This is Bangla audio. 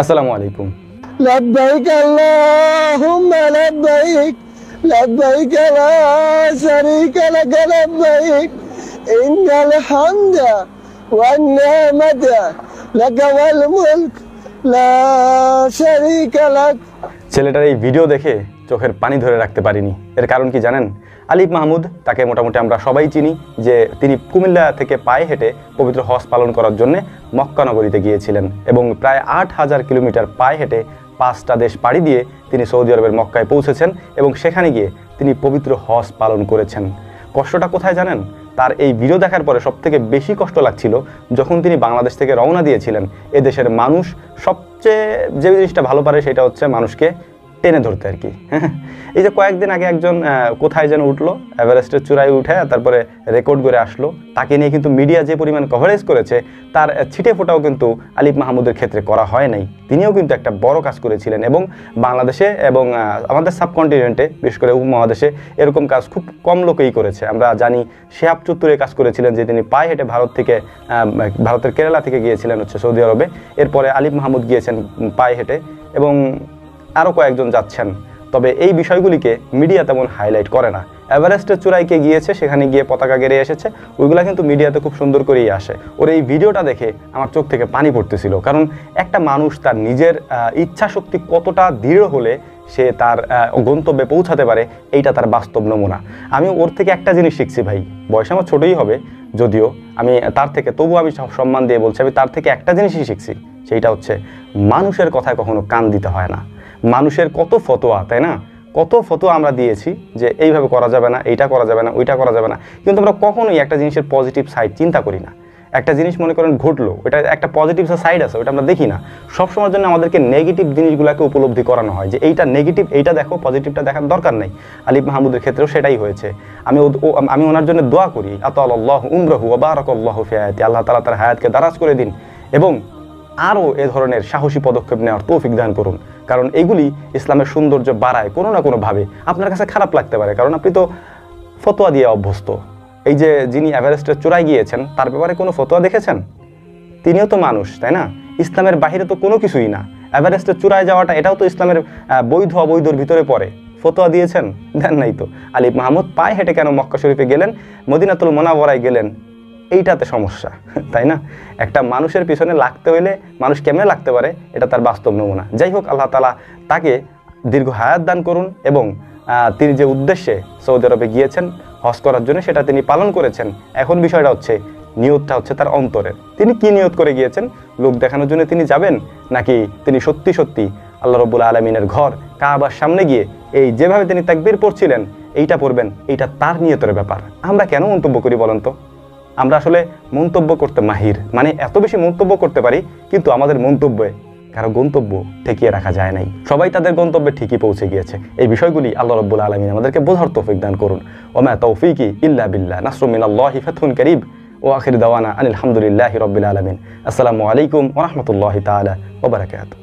আসসালামু আলাইকুম। لبيك اللهم لبيك لبيك لا شريك لك لبيك إن الحمد والنعمة لك والملك لا شريك لك। ছেলেটার এই ভিডিও দেখে চোখের পানি ধরে রাখতে পারিনি। এর কারণ কি জানেন? আলিফ মাহমুদ, তাকে মোটামুটি আমরা সবাই চিনি যে তিনি কুমিল্লা থেকে পায়ে হেঁটে পবিত্র হজ পালন করার জন্য মক্কা নগরীতে গিয়েছিলেন এবং প্রায় ৮,০০০ কিলোমিটার পায়ে হেঁটে ৫টা দেশ পাড়ি দিয়ে তিনি সৌদি আরবের মক্কায় পৌঁছেছেন এবং সেখানে গিয়ে তিনি পবিত্র হজ পালন করেছেন। কষ্টটা কোথায় জানেন? তার এই ভিডিও দেখার পরে সবথেকে বেশি কষ্ট লাগছিল যখন তিনি বাংলাদেশ থেকে রওনা দিয়েছিলেন। এদেশের মানুষ সবচেয়ে যে জিনিসটা ভালো পারে সেটা হচ্ছে মানুষকে টেনে ধরতে আর কি। এই যে কয়েকদিন আগে একজন কোথায় যেন উঠলো, এভারেস্টের চূড়ায় উঠে তারপরে রেকর্ড করে আসলো, তাকে নিয়ে কিন্তু মিডিয়া যে পরিমাণ কভারেজ করেছে তার ছিটে ফোটাও কিন্তু আলিফ মাহমুদের ক্ষেত্রে করা হয় নাই। তিনিও কিন্তু একটা বড় কাজ করেছিলেন এবং বাংলাদেশে এবং আমাদের সাবকন্টিনেন্টে বিশেষ করে উপমহাদেশে এরকম কাজ খুব কম লোকেই করেছে। আমরা জানি শেহাব চত্বরে কাজ করেছিলেন, যে তিনি পায়ে হেঁটে ভারতের কেরালা থেকে গিয়েছিলেন হচ্ছে সৌদি আরবে। এরপরে আলিফ মাহমুদ গিয়েছেন পায়ে হেঁটে এবং আরও কয়েকজন যাচ্ছেন। তবে এই বিষয়গুলিকে মিডিয়া তেমন হাইলাইট করে না। এভারেস্টের চূড়ায় কে গিয়েছে, সেখানে গিয়ে পতাকা গেড়ে এসেছে, ওইগুলা কিন্তু মিডিয়াতে খুব সুন্দর করেই আসে। ওর এই ভিডিওটা দেখে আমার চোখ থেকে পানি পড়তেছিল, কারণ একটা মানুষ তার নিজের ইচ্ছা শক্তি কতটা দৃঢ় হলে সে তার গন্তব্যে পৌঁছাতে পারে, এইটা তার বাস্তব নমুনা। আমি ওর থেকে একটা জিনিস শিখছি ভাই, বয়স আমার ছোটোই হবে যদিও, আমি তার থেকে তবু আমি সম্মান দিয়ে বলছি, আমি তার থেকে একটা জিনিসই শিখছি, সেইটা হচ্ছে মানুষের কথায় কখনো কান দিতে হয় না। মানুষের কত ফতোয়া, তাই না? কত ফতোয়া আমরা দিয়েছি যে এইভাবে করা যাবে না, এইটা করা যাবে না, ওইটা করা যাবে না, কিন্তু আমরা কখনোই একটা জিনিসের পজিটিভ সাইড চিন্তা করি না। একটা জিনিস মনে করেন ঘটলো, ওটা একটা পজিটিভ সাইড আছে, ওটা আমরা দেখি না। সবসময়ের জন্য আমাদেরকে নেগেটিভ জিনিসগুলোকে উপলব্ধি করানো হয় যে এইটা নেগেটিভ, এইটা দেখো, পজিটিভটা দেখার দরকার নেই। আলিফ মাহমুদের ক্ষেত্রেও সেটাই হয়েছে। আমি ওনার জন্য দোয়া করি, আতাল্লাহু উমরাহু ওয়া বারাকাল্লাহু ফি হায়াতি, আল্লাহ তাআলা তার হায়াতকে দারাজ করে দিন এবং আরও এ ধরনের সাহসী পদক্ষেপ নেওয়ার তৌফিক দান করুন। কারণ এগুলি ইসলামের সৌন্দর্য বাড়ায় কোনো না কোনোভাবে। আপনার কাছে খারাপ লাগতে পারে, কারণ আপনি তো ফতোয়া দিয়ে অভ্যস্ত। এই যে যিনি এভারেস্টের চূড়ায় গিয়েছেন, তার ব্যাপারে কোনো ফতোয়া দেখেছেন? তিনিও তো মানুষ, তাই না? ইসলামের বাহিরে তো কোনো কিছুই না। এভারেস্টের চূড়ায় যাওয়াটা এটাও তো ইসলামের বৈধ অবৈধর ভিতরে পড়ে। ফতোয়া দিয়েছেন? দেন নাই তো। আলিফ মাহমুদ পায়ে হেঁটে কেন মক্কা শরীফে গেলেন, মদিনাতুল মুনাওয়ারায় গেলেন, এইটাতে সমস্যা, তাই না? একটা মানুষের পিছনে লাগতে হইলে মানুষ কেমনে লাগতে পারে, এটা তার বাস্তব নমুনা। যাই হোক, আল্লাহ তাআলা তাকে দীর্ঘ হায়াত দান করুন এবং তিনি যে উদ্দেশ্যে সৌদি আরবে গিয়েছেন হজ করার জন্য, সেটা তিনি পালন করেছেন। এখন বিষয়টা হচ্ছে, নিয়তটা হচ্ছে তার অন্তরের। তিনি কি নিয়ত করে গিয়েছেন? লোক দেখানোর জন্য তিনি যাবেন, নাকি তিনি সত্যি সত্যি আল্লাহ রাব্বুল আলামিনের ঘর কাবার সামনে গিয়ে এই যেভাবে তিনি তাকবীর পড়ছিলেন এইটা পড়বেন? এইটা তার নিয়তের ব্যাপার। আমরা কেন মন্তব্য করি বলেন তো? আমরা আসলে মন্তব্য করতে মাহির, মানে এত বেশি মন্তব্য করতে পারি, কিন্তু আমাদের মন্তব্যে কারো গন্তব্য ঠেকিয়ে রাখা যায় নাই। সবাই তাদের গন্তব্যে ঠিকই পৌঁছে গিয়েছে। এই বিষয়গুলি আল্লাহ রাব্বুল আলামিন আমাদেরকে বোঝার তৌফিক দান করুন। ওমা তৌফিকি ইল্লা বিল্লাহ, নাসরুম মিনাল্লাহি ফাতহুন কারীব, ওয়া আখির দাওয়ানা আনিল হামদুলিল্লাহি রাব্বিল আলামিন। আসসালামু আলাইকুম ওয়া রাহমাতুল্লাহি তাআলা ওয়া বারাকাতুহু।